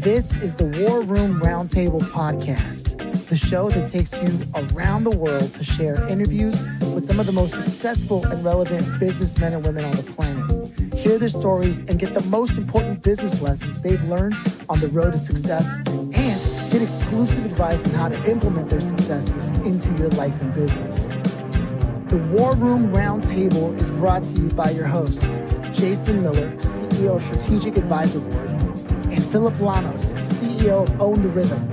This is the War Room Roundtable podcast, the show that takes you around the world to share interviews with some of the most successful and relevant businessmen and women on the planet. Hear their stories and get the most important business lessons they've learned on the road to success, and get exclusive advice on how to implement their successes into your life and business. The War Room Roundtable is brought to you by your hosts, Jason Miller, CEO of Strategic Advisor Board, and Phillip Lanos, CEO of Own the Rhythm,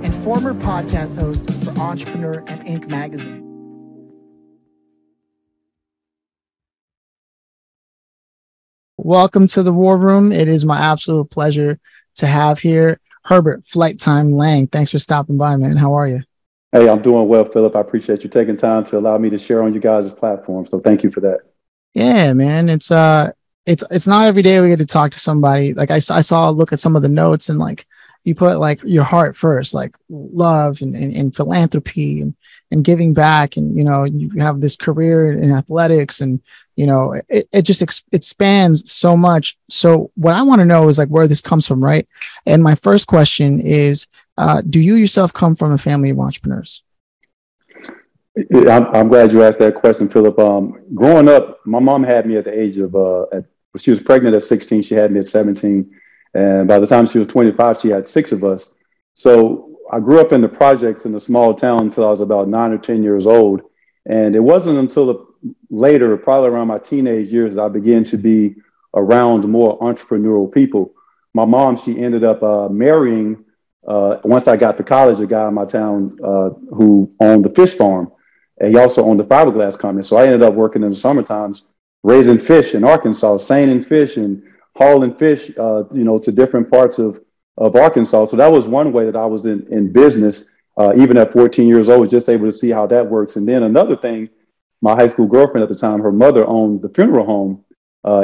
and former podcast host for Entrepreneur and Inc. magazine. Welcome to the War Room. It is my absolute pleasure to have here Herbert Flight Time Lang. Thanks for stopping by, man. How are you? Hey, I'm doing well, Phillip. I appreciate you taking time to allow me to share on you guys' platform. So thank you for that. Yeah, man. It's not every day we get to talk to somebody. Like I saw a look at some of the notes, and like you put like your heart first, like love and philanthropy and giving back. And, you know, you have this career in athletics, and, you know, it just it spans so much. So what I want to know is like where this comes from, right? And my first question is, do you yourself come from a family of entrepreneurs? I'm glad you asked that question, Phillip. Growing up, my mom had me at the age of, she was pregnant at 16. She had me at 17. And by the time she was 25, she had 6 of us. So I grew up in the projects in a small town until I was about 9 or 10 years old. And it wasn't until later, probably around my teenage years, that I began to be around more entrepreneurial people. My mom, she ended up marrying, once I got to college, a guy in my town who owned the fish farm. And he also owned the fiberglass company. So I ended up working in the summer times, raising fish in Arkansas, seining fish and hauling fish, to different parts of Arkansas. So that was one way that I was in business, even at 14 years old, just able to see how that works. And then another thing, my high school girlfriend at the time, her mother owned the funeral home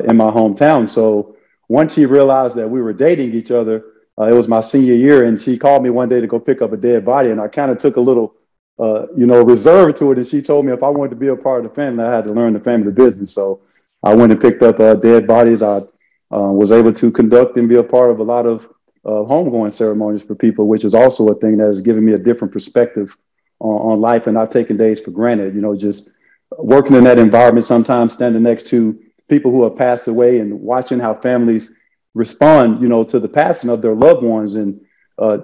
in my hometown. So once she realized that we were dating each other, it was my senior year, and she called me one day to go pick up a dead body. And I kind of took a little reserve to it. And she told me if I wanted to be a part of the family, I had to learn the family business. So I went and picked up dead bodies. I was able to conduct and be a part of a lot of homegoing ceremonies for people, which is also a thing that has given me a different perspective on life and not taking days for granted. You know, just working in that environment, sometimes standing next to people who have passed away and watching how families respond, to the passing of their loved ones. And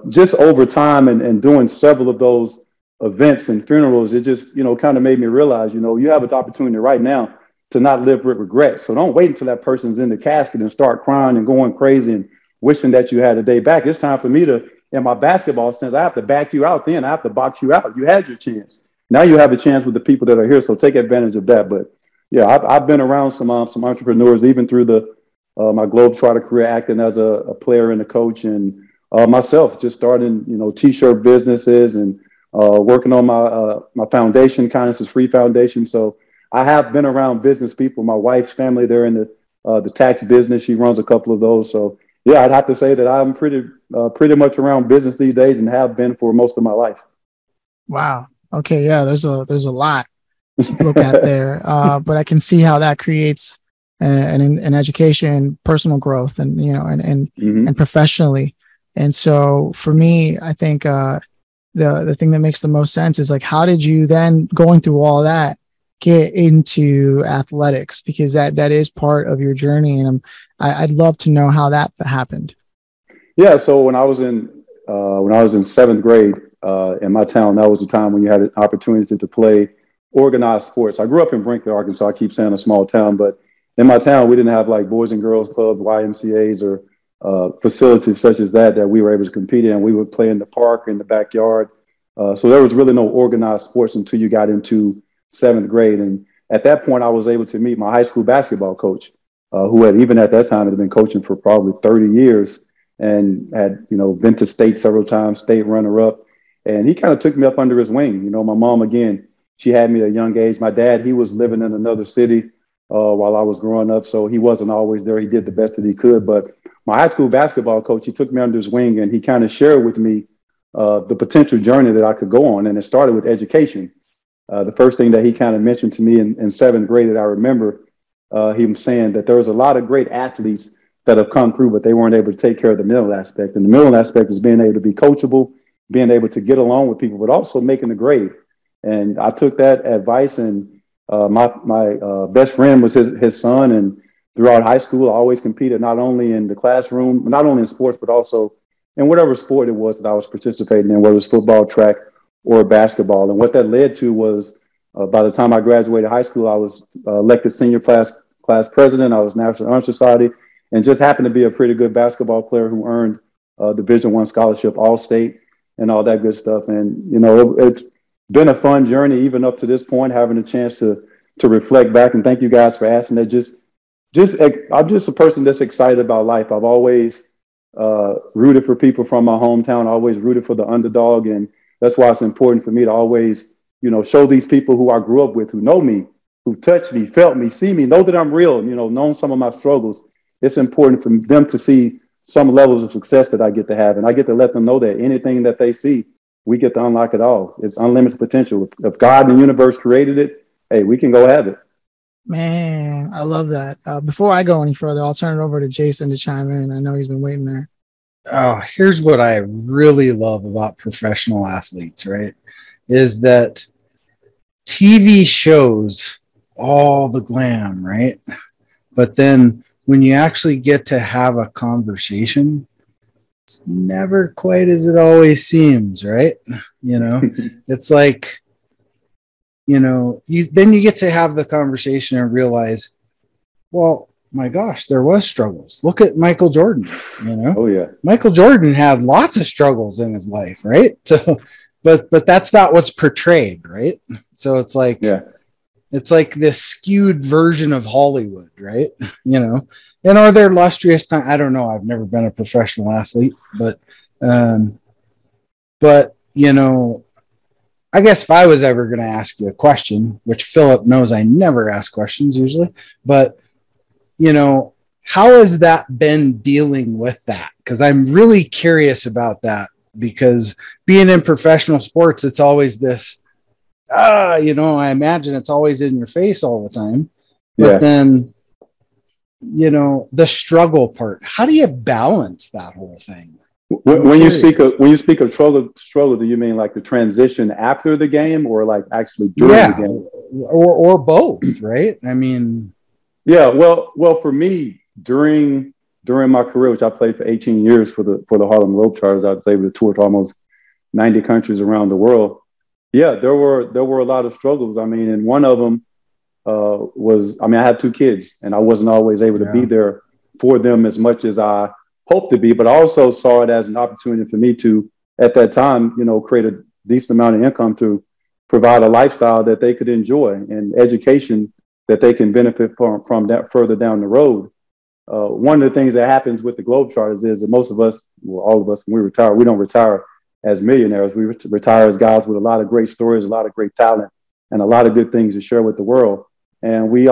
just over time and doing several of those events and funerals, it just, kind of made me realize, you have an opportunity right now to not live with regret. So don't wait until that person's in the casket and start crying and going crazy and wishing that you had a day back. It's time for me to, in my basketball sense, I have to back you out then. I have to box you out. You had your chance. Now you have a chance with the people that are here. So take advantage of that. But yeah, I've been around some entrepreneurs, even through my Globetrotter career, acting as a player and a coach, and myself just starting, t-shirt businesses and working on my foundation, Kindness is Free Foundation. So I have been around business people. My wife's family, they're in the tax business. She runs a couple of those. So yeah, I'd have to say that I'm pretty much around business these days and have been for most of my life. Wow. Okay. Yeah. There's a lot to look at there. But I can see how that creates an education, personal growth, and, and professionally. And so for me, I think the thing that makes the most sense is like, how did you then, going through all that, get into athletics? Because that is part of your journey, and I'd love to know how that happened. Yeah, so when I was in 7th grade in my town, that was the time when you had an opportunity to play organized sports. I grew up in Brinkley, Arkansas. I keep saying a small town, but in my town we didn't have like boys and girls clubs, YMCA's, or facilities such as that we were able to compete in. We would play in the park, in the backyard. So there was really no organized sports until you got into 7th grade. And at that point, I was able to meet my high school basketball coach, who had, even at that time, had been coaching for probably 30 years and had, been to state several times, state runner-up. And he kind of took me up under his wing. My mom, again, she had me at a young age. My dad, he was living in another city while I was growing up, so he wasn't always there. He did the best that he could. But my high school basketball coach, he took me under his wing, and he kind of shared with me the potential journey that I could go on. And it started with education. The first thing that he kind of mentioned to me in 7th grade that I remember, he was saying that there was a lot of great athletes that have come through, but they weren't able to take care of the mental aspect. And the mental aspect is being able to be coachable, being able to get along with people, but also making the grade. And I took that advice, and my best friend was his son. And throughout high school, I always competed, not only in the classroom, not only in sports, but also in whatever sport it was that I was participating in, whether it was football, track, or basketball. And what that led to was, by the time I graduated high school, I was elected senior class president. I was National Honor Society, and just happened to be a pretty good basketball player who earned Division I scholarship, All-State, and all that good stuff. And, you know, it's been a fun journey, even up to this point, having a chance to reflect back. And thank you guys for asking that. I'm just a person that's excited about life. I've always rooted for people from my hometown, always rooted for the underdog. And that's why it's important for me to always, you know, show these people who I grew up with, who know me, who touched me, felt me, see me, know that I'm real, you know, known some of my struggles. It's important for them to see some levels of success that I get to have. And I get to let them know that anything that they see, we get to unlock it all. It's unlimited potential. If God and the universe created it, hey, we can go have it. Man, I love that. Before I go any further, I'll turn it over to Jason to chime in. I know he's been waiting there. Oh, here's what I really love about professional athletes, right? Is that TV shows all the glam, right? But then when you actually get to have a conversation, it's never quite as it always seems, right? You know, it's like, you know, then you get to have the conversation and realize, well, my gosh, there was struggles. Look at Michael Jordan, you know? Oh, yeah. Michael Jordan had lots of struggles in his life, right? So, but that's not what's portrayed, right? So it's like, yeah, it's like this skewed version of Hollywood, right? You know, and are there illustrious times? I don't know. I've never been a professional athlete, but you know, I guess if I was ever going to ask you a question, which Phillip knows I never ask questions usually, but you know, how has that been dealing with that? Because I'm really curious about that, because being in professional sports, it's always this, you know, I imagine it's always in your face all the time. But then, you know, the struggle part, how do you balance that whole thing? When you speak of struggle, do you mean like the transition after the game, or like actually during the game? Or both, right? I mean, yeah, well, for me, during my career, which I played for 18 years for the Harlem Globetrotters, I was able to tour to almost 90 countries around the world. Yeah, there were a lot of struggles. I mean, and one of them I had 2 kids, and I wasn't always able to be there for them as much as I hoped to be, but I also saw it as an opportunity for me to, at that time, you know, create a decent amount of income to provide a lifestyle that they could enjoy and education that they can benefit from that further down the road. One of the things that happens with the Globetrotters is that most of us, well, all of us, when we retire, we don't retire as millionaires. We retire as guys with a lot of great stories, a lot of great talent, and a lot of good things to share with the world. And we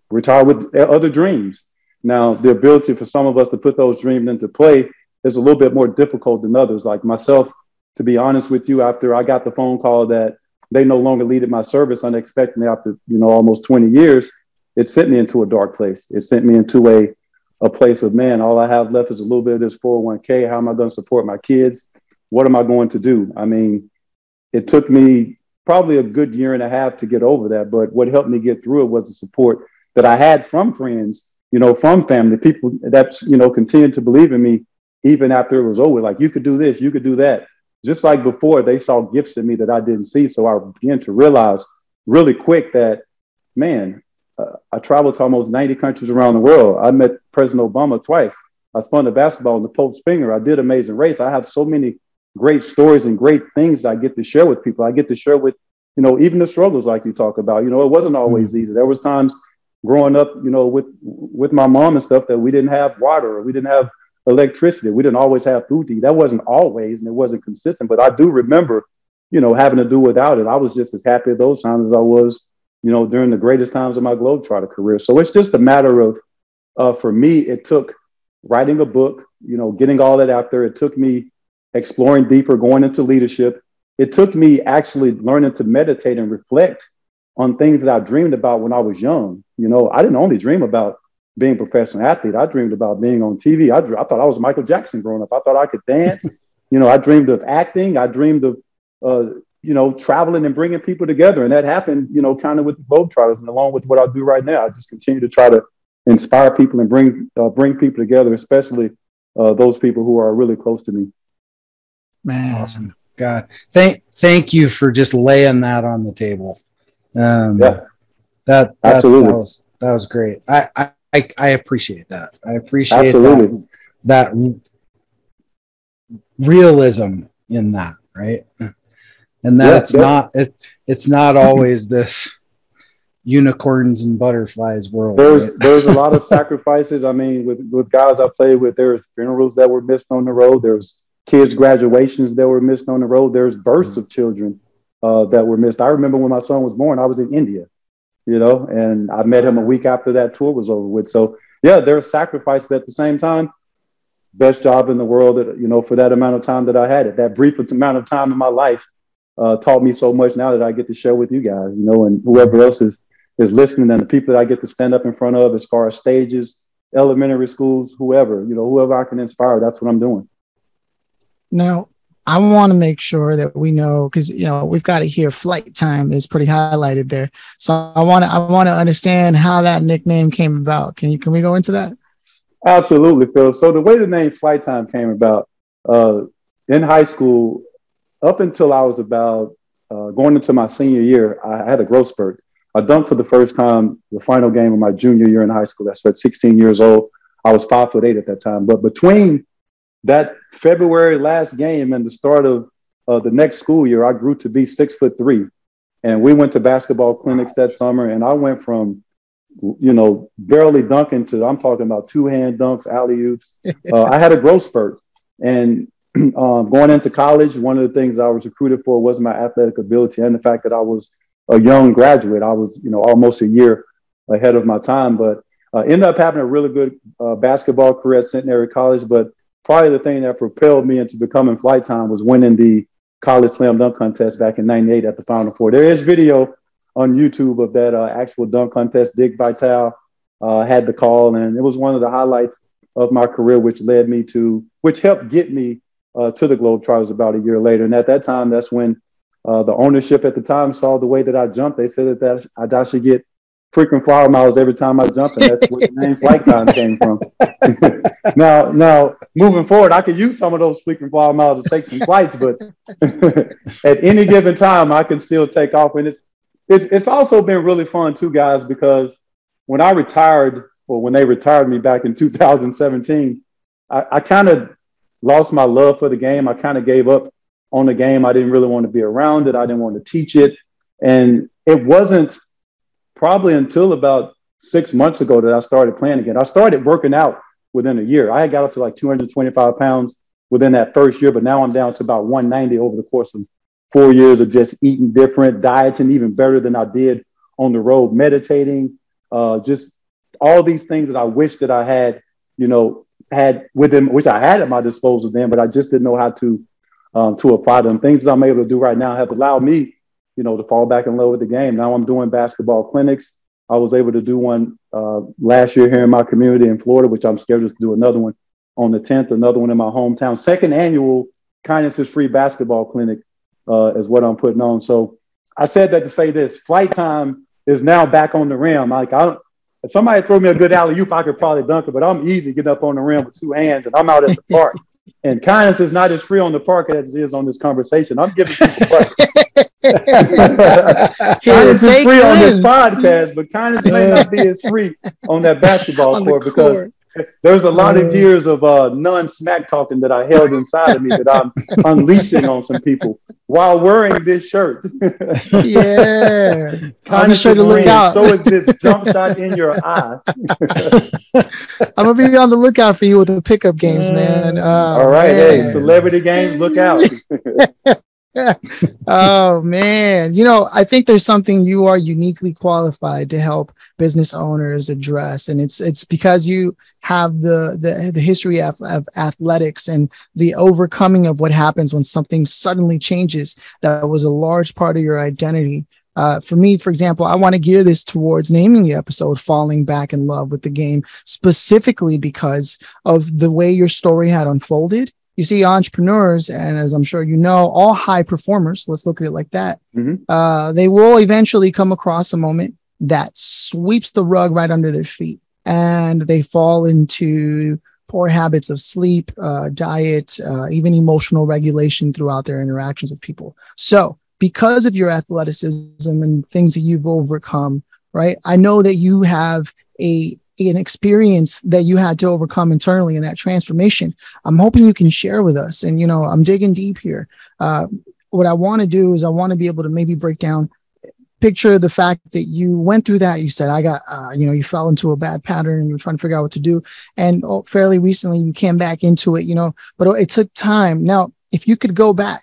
retire with other dreams. Now, the ability for some of us to put those dreams into play is a little bit more difficult than others. Like myself, to be honest with you, after I got the phone call that they no longer needed my service unexpectedly after, you know, almost 20 years, it sent me into a dark place. It sent me into a place of, man, all I have left is a little bit of this 401k. How am I going to support my kids? What am I going to do? I mean, it took me probably a good year and a half to get over that. But what helped me get through it was the support that I had from friends, you know, from family, people that, you know, continued to believe in me even after it was over. Like, you could do this, you could do that. Just like before, they saw gifts in me that I didn't see. So I began to realize really quick that, man, I traveled to almost 90 countries around the world. I met President Obama twice. I spun the basketball in the Pope's finger. I did Amazing Race. I have so many great stories and great things I get to share with people. I get to share with, you know, even the struggles like you talk about. You know, it wasn't always easy. There was times growing up, you know, with my mom and stuff that we didn't have water, or we didn't have electricity. We didn't always have food to eat. That wasn't always, and it wasn't consistent. But I do remember, you know, having to do without it. I was just as happy at those times as I was, you know, during the greatest times of my Globetrotter career. So it's just a matter of, for me, it took writing a book, you know, getting all that out there. It took me exploring deeper, going into leadership. It took me actually learning to meditate and reflect on things that I dreamed about when I was young. You know, I didn't only dream about being a professional athlete. I dreamed about being on TV. I thought I was Michael Jackson growing up. I thought I could dance. I dreamed of acting. I dreamed of, traveling and bringing people together. And that happened, kind of with the Globetrotters, and along with what I do right now. I just continue to try to inspire people and bring people together, especially those people who are really close to me. Man, awesome. God, thank you for just laying that on the table. That was great. I appreciate that. I appreciate that realism in that, right? And that it's not always this unicorns and butterflies world. There's a lot of sacrifices. I mean, with guys I played with, there's funerals that were missed on the road. There's kids' graduations that were missed on the road. There's births of children that were missed. I remember when my son was born, I was in India, and I met him a week after that tour was over with. So yeah, there's sacrifices at the same time. Best job in the world that, for that amount of time that I had it, that brief amount of time in my life taught me so much now that I get to share with you guys, and whoever else is listening, and the people that I get to stand up in front of as far as stages, elementary schools, whoever I can inspire, that's what I'm doing. Now, I want to make sure that we know, because, we've got to hear Flight Time is pretty highlighted there. So I want to understand how that nickname came about. Can we go into that? Absolutely, Phil. So the way the name Flight Time came about, in high school, up until I was about going into my senior year, I had a growth spurt. I dunked for the first time the final game of my junior year in high school. That's at 16 years old. I was 5'8" at that time. But between that February last game and the start of the next school year, I grew to be 6'3". And we went to basketball clinics that summer, and I went from, barely dunking to, I'm talking about 2-hand dunks, alley-oops. I had a growth spurt. And going into college, one of the things I was recruited for was my athletic ability and the fact that I was a young graduate. I was, almost a year ahead of my time, but ended up having a really good basketball career at Centenary College. But probably the thing that propelled me into becoming Flight Time was winning the college slam dunk contest back in '98 at the Final Four. There is video on YouTube of that actual dunk contest. Dick Vitale had the call, and it was one of the highlights of my career, which helped get me to the Globetrotters about a year later. And at that time, that's when the ownership at the time saw the way that I jumped. They said that I should get frequent flyer miles every time I jump, and that's where the name Flight Time came from. Now, moving forward, I could use some of those frequent flyer miles to take some flights, but at any given time, I can still take off. And it's also been really fun too, guys, because when I retired, or when they retired me back in 2017, I kind of lost my love for the game. I kind of gave up on the game. I didn't really want to be around it. I didn't want to teach it. And it wasn't probably until about 6 months ago that I started playing again. I started working out within a year. I had got up to like 225 pounds within that first year, but now I'm down to about 190 over the course of 4 years of just eating different, dieting even better than I did on the road, meditating, just all these things that I wish that I had, had with them, which I had at my disposal then, but I just didn't know how to apply them. Things I'm able to do right now have allowed me, to fall back in love with the game. Now I'm doing basketball clinics. I was able to do one last year here in my community in Florida, which I'm scheduled to do another one on the 10th, another one in my hometown. Second annual Kindness is Free basketball clinic is what I'm putting on. So I said that to say this: Flight Time is now back on the rim. Like, if somebody throw me a good alley-oop, I could probably dunk it, but I'm easy getting up on the rim with two hands, and I'm out at the park. And kindness is not as free on the park as it is on this conversation. I'm giving people kindness is free on this podcast, but kindness may not be as free on that basketball court because there's a lot of years of non-smack talking that I held inside of me that I'm unleashing on some people while wearing this shirt. Yeah. I'll be sure to look out. So is this jump shot in your eye. I'm going to be on the lookout for you with the pickup games, man. All right. Man. Hey, celebrity games, look out. Oh, man. I think there's something you are uniquely qualified to help business owners address. And it's because you have the history of athletics and the overcoming of what happens when something suddenly changes. That was a large part of your identity For me, for example, I want to gear this towards naming the episode Falling Back in Love with the Game, specifically because of the way your story had unfolded. You see, entrepreneurs, and as I'm sure you know, all high performers, let's look at it like that, they will eventually come across a moment that sweeps the rug right under their feet, and they fall into poor habits of sleep, diet, even emotional regulation throughout their interactions with people. So because of your athleticism and things that you've overcome, right? I know that you have an experience that you had to overcome internally in that transformation. I'm hoping you can share with us. And, I'm digging deep here. What I want to do is I want to be able to maybe break down, picture the fact that you went through that. You said, you fell into a bad pattern and you were trying to figure out what to do. And fairly recently you came back into it, but it took time. Now, if you could go back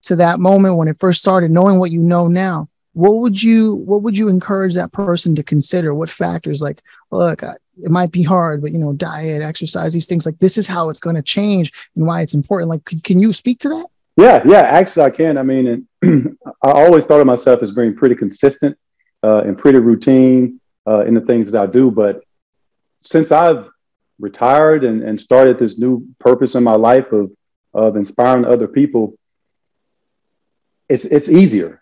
to that moment when it first started, knowing what you know now, what would you encourage that person to consider? What factors, like, look, it might be hard, but diet, exercise, these things, like, this is how it's going to change and why it's important. Like, can you speak to that? Yeah, actually I can. I mean, I always thought of myself as being pretty consistent and pretty routine in the things that I do. But since I've retired and started this new purpose in my life of inspiring other people, it's easier.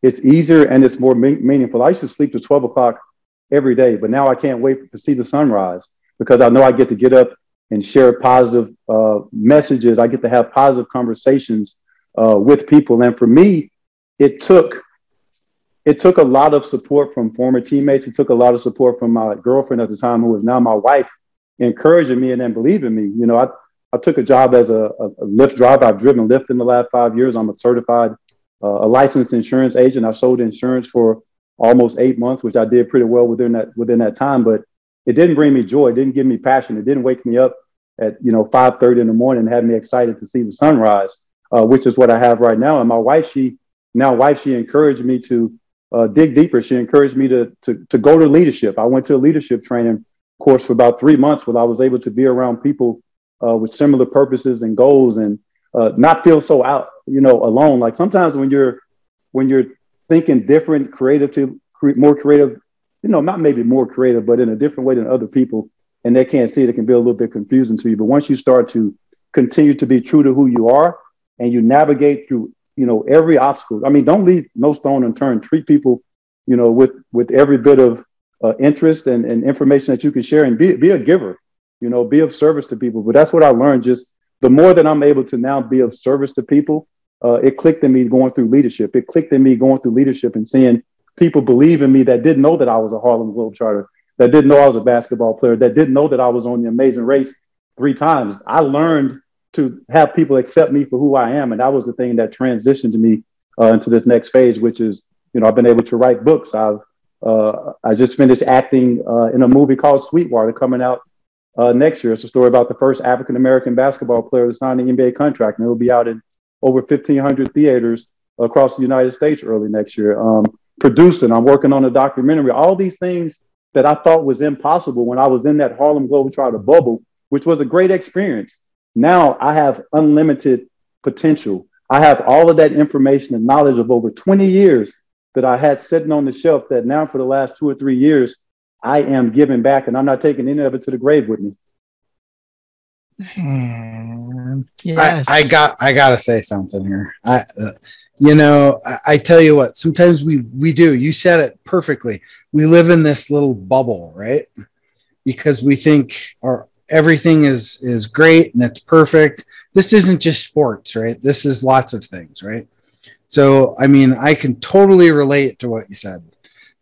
It's easier and it's more meaningful. I used to sleep to 12 o'clock every day, but now I can't wait to see the sunrise because I know I get to get up and share positive messages. I get to have positive conversations with people. And for me, it took a lot of support from former teammates. It took a lot of support from my girlfriend at the time, who is now my wife, encouraging me and then believing me. I took a job as a Lyft driver. I've driven Lyft in the last 5 years. I'm a certified, a licensed insurance agent. I sold insurance for almost 8 months, which I did pretty well within that time. But it didn't bring me joy. It didn't give me passion. It didn't wake me up at 5:30 in the morning and have me excited to see the sunrise, which is what I have right now. And my wife, she encouraged me to dig deeper. She encouraged me to go to leadership. I went to a leadership training course for about 3 months where I was able to be around people with similar purposes and goals and not feel so out, alone. Like sometimes when you're thinking different, more creative, not maybe more creative, but in a different way than other people, and they can't see it, it can be a little bit confusing to you. But once you start to continue to be true to who you are and you navigate through, every obstacle, I mean, don't leave no stone unturned. Treat people, with every bit of interest and information that you can share, and be a giver, be of service to people. But that's what I learned. Just the more that I'm able to now be of service to people, it clicked in me going through leadership. It clicked in me going through leadership and seeing people believe in me that didn't know that I was a Harlem Globetrotter, that didn't know I was a basketball player, that didn't know that I was on The Amazing Race 3 times. I learned to have people accept me for who I am. And that was the thing that transitioned me into this next phase, which is, I've been able to write books. I just finished acting in a movie called Sweetwater coming out next year. It's a story about the first African-American basketball player to sign an NBA contract, and it will be out in over 1,500 theaters across the United States early next year. Producing, I'm working on a documentary, all these things that I thought was impossible when I was in that Harlem Globetrotter bubble, which was a great experience. Now I have unlimited potential. I have all of that information and knowledge of over 20 years that I had sitting on the shelf that now for the last 2 or 3 years, I am giving back, and I'm not taking any of it to the grave with me. Yes. I gotta say something here. I tell you what, sometimes we do. You said it perfectly. We live in this little bubble, right? Because we think everything is great and it's perfect. This isn't just sports, right? This is lots of things, right? So, I mean, I can totally relate to what you said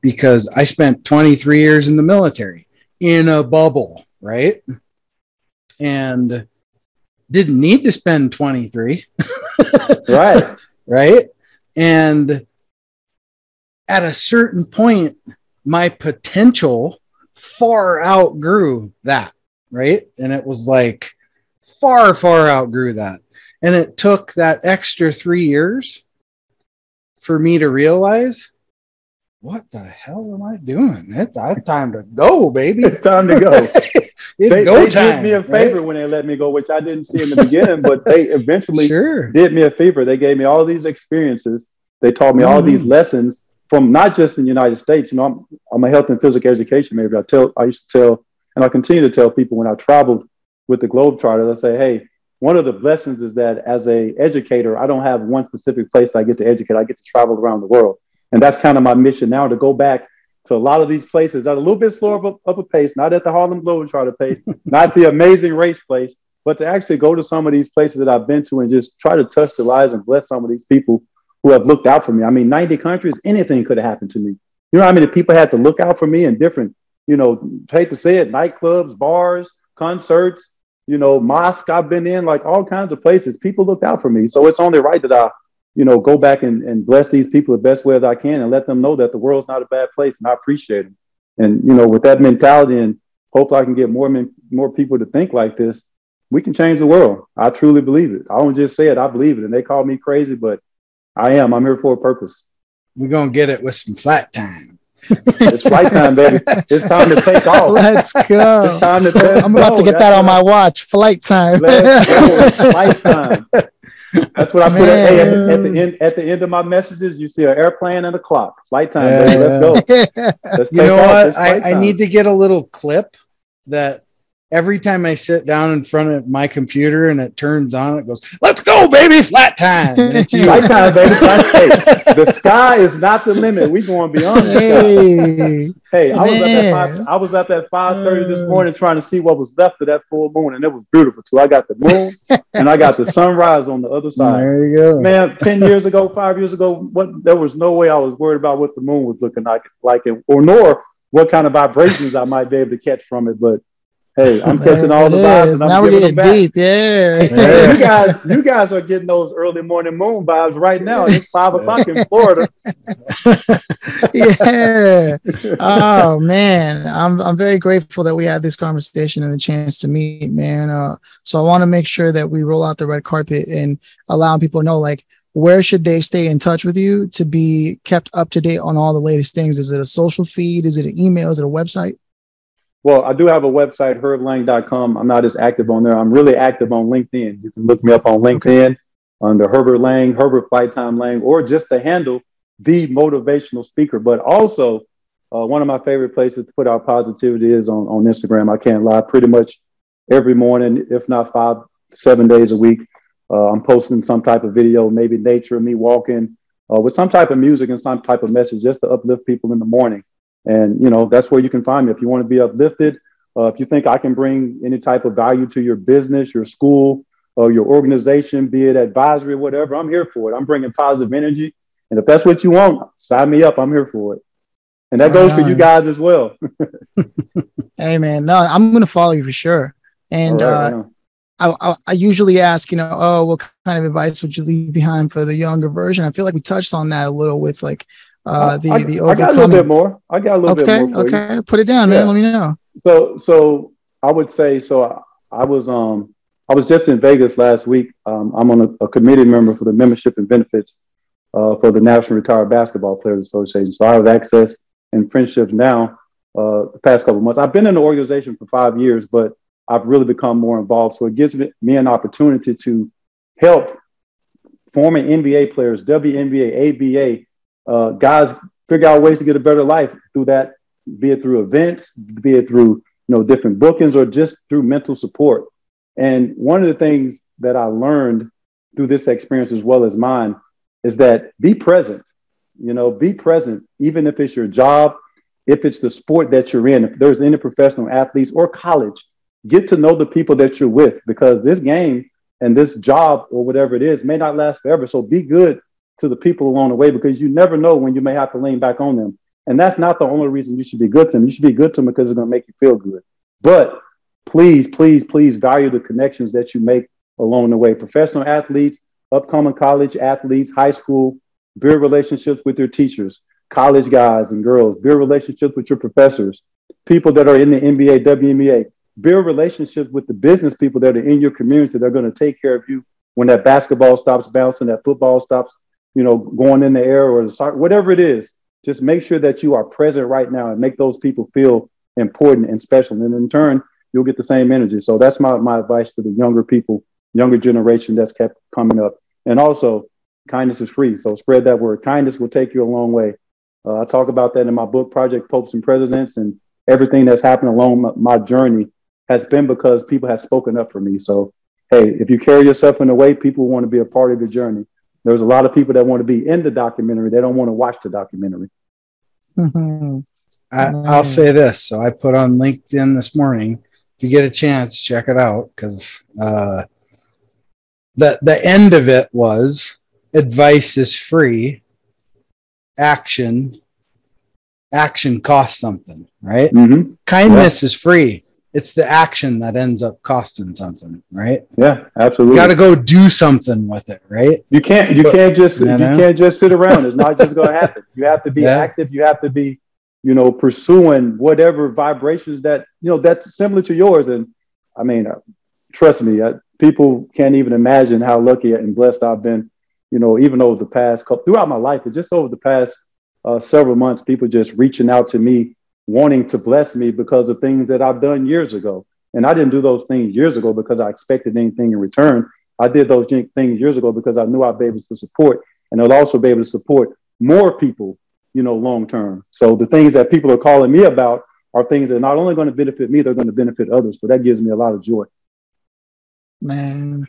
because I spent 23 years in the military in a bubble, right? And didn't need to spend 23. Right. Right. And at a certain point, my potential far outgrew that. Right. And it was like far outgrew that. And it took that extra 3 years for me to realize, what the hell am I doing? It's time to go, baby. It's time to go. They did me a favor when they let me go, which I didn't see in the beginning, but they eventually did me a favor. They gave me all these experiences. They taught me all these lessons from not just in the United States. You know, I'm a health and physical education major. I used to tell, and I continue to tell people when I traveled with the Globetrotters, I say, hey, one of the blessings is that as a educator, I don't have one specific place I get to educate. I get to travel around the world. And that's kind of my mission now, to go back to a lot of these places at a little bit slower of a pace, not at the Harlem Globetrotter pace, not the Amazing Race place, but to actually go to some of these places that I've been to and just try to touch the lives and bless some of these people who have looked out for me. I mean, 90 countries, anything could have happened to me. You know how many people had to look out for me in different, you know, hate to say it, nightclubs, bars, concerts, you know, mosque I've been in, like all kinds of places. People looked out for me. So it's only right that I, you know, go back and bless these people the best way that I can and let them know that the world's not a bad place, and I appreciate them. And, you know, with that mentality, and hopefully I can get more people to think like this, we can change the world. I truly believe it. I don't just say it, I believe it. And they call me crazy, but I am. I'm here for a purpose. We're going to get it with some flat time. It's flight time, baby. It's time to take off. Let's go. It's time to I'm about to get that on my watch. Flight time. Let's go. Flight time. That's what I put at the end of my messages. You see an airplane and a clock. Flight time, baby. Let's go. Let's you know off. What? I need to get a little clip that every time I sit down in front of my computer and it turns on, it goes, "Let's go, baby, flat time." And it's you. Flight time, baby. Hey, the sky is not the limit. We're going beyond the sky. Hey, I was up at 5:30 this morning trying to see what was left of that full moon, and it was beautiful too. I got the moon and I got the sunrise on the other side. There you go. Man, 10 years ago, 5 years ago, there was no way I was worried about what the moon was looking like or nor what kind of vibrations I might be able to catch from it. But hey, I'm catching all the vibes. And now we're getting deep. Yeah. You guys are getting those early morning moon vibes right now. It's 5 o'clock in Florida. Yeah. Oh man, I'm very grateful that we had this conversation and the chance to meet, man. So I want to make sure that we roll out the red carpet and allow people to know, like, where should they stay in touch with you to be kept up to date on all the latest things? Is it a social feed? Is it an email? Is it a website? Well, I do have a website, herblang.com. I'm not as active on there. I'm really active on LinkedIn. You can look me up on LinkedIn under Herbert Lang, Herbert Flight Time Lang, or just the handle, The Motivational Speaker. But also, one of my favorite places to put out positivity is on Instagram. I can't lie. Pretty much every morning, if not 5-7 days a week, I'm posting some type of video, maybe nature, me walking, with some type of music and some type of message just to uplift people in the morning. And, you know, that's where you can find me. If you want to be uplifted, if you think I can bring any type of value to your business, your school, or your organization, be it advisory or whatever, I'm here for it. I'm bringing positive energy. And if that's what you want, sign me up. I'm here for it. And that goes for you guys as well. Hey, man, no, I'm going to follow you for sure. And I usually ask, you know, oh, what kind of advice would you leave behind for the younger version? I feel like we touched on that a little with like, I got a little bit more. I got a little bit more. Okay. Put it down, man. Let me know. So I would say, I was just in Vegas last week. I'm on a committee member for the membership and benefits for the National Retired Basketball Players Association. So I have access and friendships now the past couple of months. I've been in the organization for 5 years, but I've really become more involved. So it gives me an opportunity to help former NBA players, WNBA, ABA, guys figure out ways to get a better life through that, be it through events, be it through, you know, different bookings or just through mental support. And one of the things that I learned through this experience as well as mine is that be present, be present, even if it's your job, if it's the sport that you're in, if there's any professional athletes or college, get to know the people that you're with, because this game and this job or whatever it is may not last forever. So be good to the people along the way, because you never know when you may have to lean back on them. And that's not the only reason you should be good to them. You should be good to them because it's going to make you feel good. But please, please, please value the connections that you make along the way. Professional athletes, upcoming college athletes, high school, build relationships with your teachers, college guys and girls, build relationships with your professors, people that are in the NBA, WNBA, build relationships with the business people that are in your community that are going to take care of you when that basketball stops bouncing, that football stops, going in the air, or the soccer, whatever it is. Just make sure that you are present right now and make those people feel important and special. And in turn, you'll get the same energy. So that's my advice to the younger people, younger generation that's kept coming up. And also, kindness is free. So spread that word. Kindness will take you a long way. I talk about that in my book, Project Popes and Presidents, and everything that's happened along my journey has been because people have spoken up for me. So, hey, if you carry yourself in a way, people want to be a part of your journey. There's a lot of people that want to be in the documentary. They don't want to watch the documentary. I'll say this. So I put on LinkedIn this morning. If you get a chance, check it out, because the end of it was advice is free. Action costs something, right? Mm-hmm. Kindness is free. It's the action that ends up costing something, right? Yeah, absolutely. You got to go do something with it, right? You can't just sit around. It's not just going to happen. You have to be active. You have to be, pursuing whatever vibrations that, that's similar to yours. And I mean, trust me, people can't even imagine how lucky and blessed I've been, even over the past throughout my life, but just over the past several months, people just reaching out to me, wanting to bless me because of things that I've done years ago. And I didn't do those things years ago because I expected anything in return. I did those things years ago because I knew I'd be able to support, and I'd also be able to support more people, long term. So the things that people are calling me about are things that are not only going to benefit me, they're going to benefit others. So that gives me a lot of joy. Man,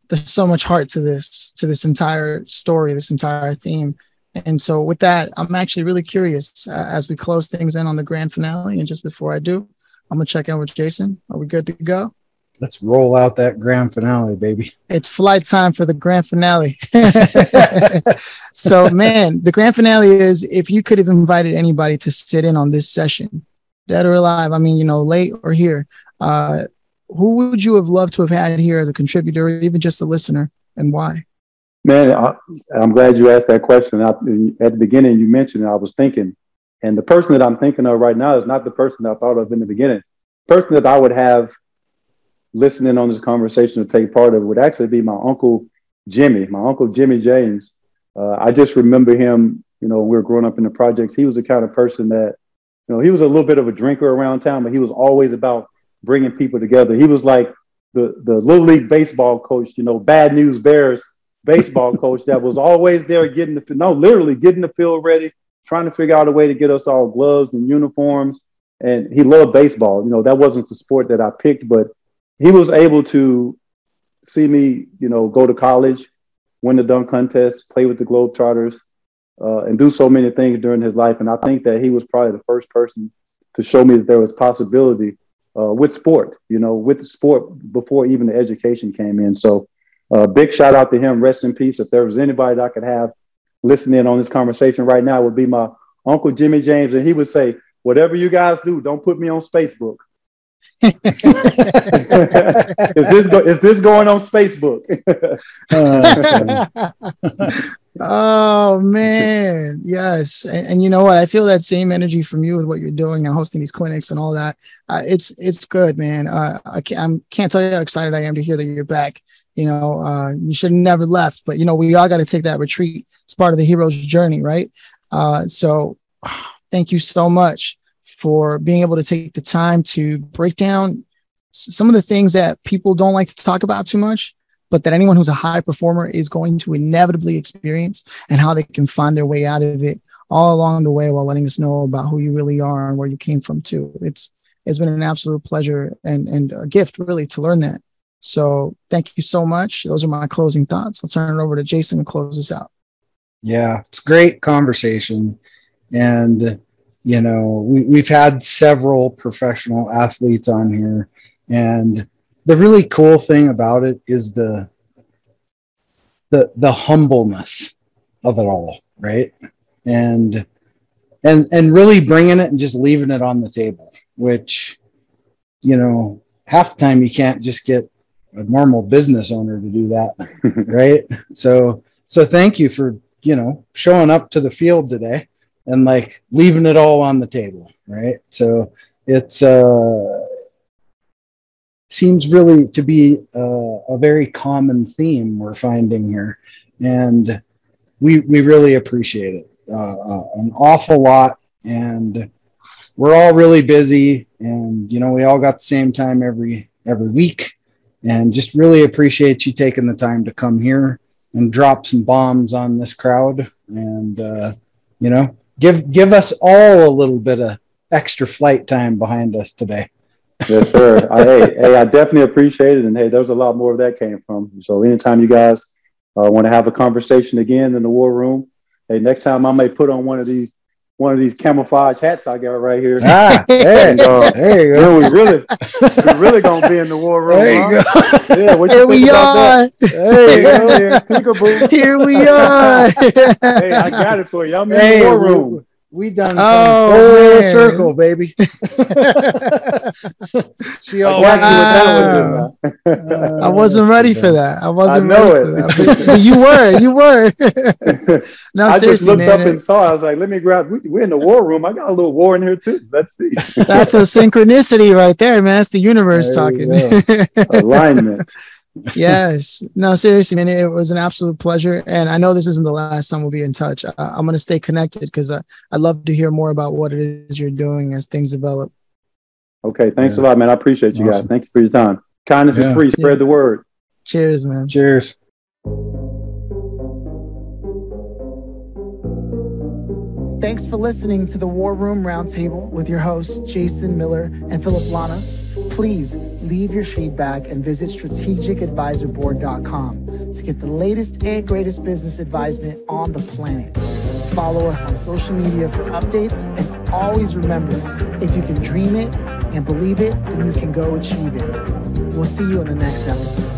there's so much heart to this entire story, this entire theme. And so with that, I'm actually really curious as we close things in on the grand finale. And just before I do, I'm going to check in with Jason. Are we good to go? Let's roll out that grand finale, baby. It's flight time for the grand finale. So, man, the grand finale is, if you could have invited anybody to sit in on this session, dead or alive, I mean, late or here, who would you have loved to have had here as a contributor or even just a listener, and why? Man, I'm glad you asked that question. At the beginning, you mentioned it, I was thinking, and the person that I'm thinking of right now is not the person I thought of in the beginning. The person that I would have listening on this conversation to take part of would actually be my Uncle Jimmy James. I just remember him, when we were growing up in the projects. He was the kind of person that, he was a little bit of a drinker around town, but he was always about bringing people together. He was like the Little League baseball coach, Bad News Bears baseball coach that was always there getting the field ready, trying to figure out a way to get us all gloves and uniforms. And he loved baseball. That wasn't the sport that I picked, but he was able to see me, go to college, win the dunk contest, play with the Globetrotters, and do so many things during his life. And I think that he was probably the first person to show me that there was possibility with sport, with the sport before even the education came in. So big shout out to him. Rest in peace. If there was anybody that I could have listening on this conversation right now, it would be my Uncle Jimmy James. And he would say, whatever you guys do, don't put me on Facebook. Is this going on Facebook? Oh man, yes. And you know what? I feel that same energy from you with what you're doing and hosting these clinics and all that. It's good, man. I can't tell you how excited I am to hear that you're back. You should have never left, but we all got to take that retreat. It's part of the hero's journey, right? So thank you so much for being able to take the time to break down some of the things that people don't like to talk about too much, but that anyone who's a high performer is going to inevitably experience, and how they can find their way out of it all along the way, while letting us know about who you really are and where you came from too. It's been an absolute pleasure and a gift really to learn that. So thank you so much. Those are my closing thoughts. I'll turn it over to Jason and close this out. Yeah, it's a great conversation. And we've had several professional athletes on here, and the really cool thing about it is the humbleness of it all, right? And really bringing it and just leaving it on the table, which, half the time you can't just get a normal business owner to do that, right? So thank you for, showing up to the field today and leaving it all on the table, right? So it's seems really to be a very common theme we're finding here, and we really appreciate it an awful lot. And we're all really busy, and we all got the same time every week, and just really appreciate you taking the time to come here and drop some bombs on this crowd. And give us all a little bit of extra flight time behind us today. Yes, sir. I definitely appreciate it. And hey, there's a lot more of that came from. So anytime you guys want to have a conversation again in the war room, hey, next time I may put on one of these camouflage hats I got right here. There you go. We're really gonna be in the war room. There you go. Yeah, what you think about that? There you go. Here we are. Hey, I got it for you. I'm in the war room. We done full circle, baby. She all I wasn't ready for that. I wasn't ready for that. But you were. No, I seriously, just looked man, up and saw. I was like, let me grab. We're in the war room. I got a little war in here too. Let's see. That's a synchronicity right there, man. That's the universe talking. Alignment. Yes. No, seriously, man, it was an absolute pleasure. And I know this isn't the last time we'll be in touch. I'm going to stay connected because I'd love to hear more about what it is you're doing as things develop. Okay. Thanks a lot, man. I appreciate you guys. Thank you for your time. Kindness is free. Spread the word. Cheers, man. Cheers. Thanks for listening to the War Room Roundtable with your hosts, Jason Miller and Phillip Lanos. Please leave your feedback and visit strategicadvisorboard.com to get the latest and greatest business advisement on the planet. Follow us on social media for updates, and always remember, if you can dream it and believe it, then you can go achieve it. We'll see you in the next episode.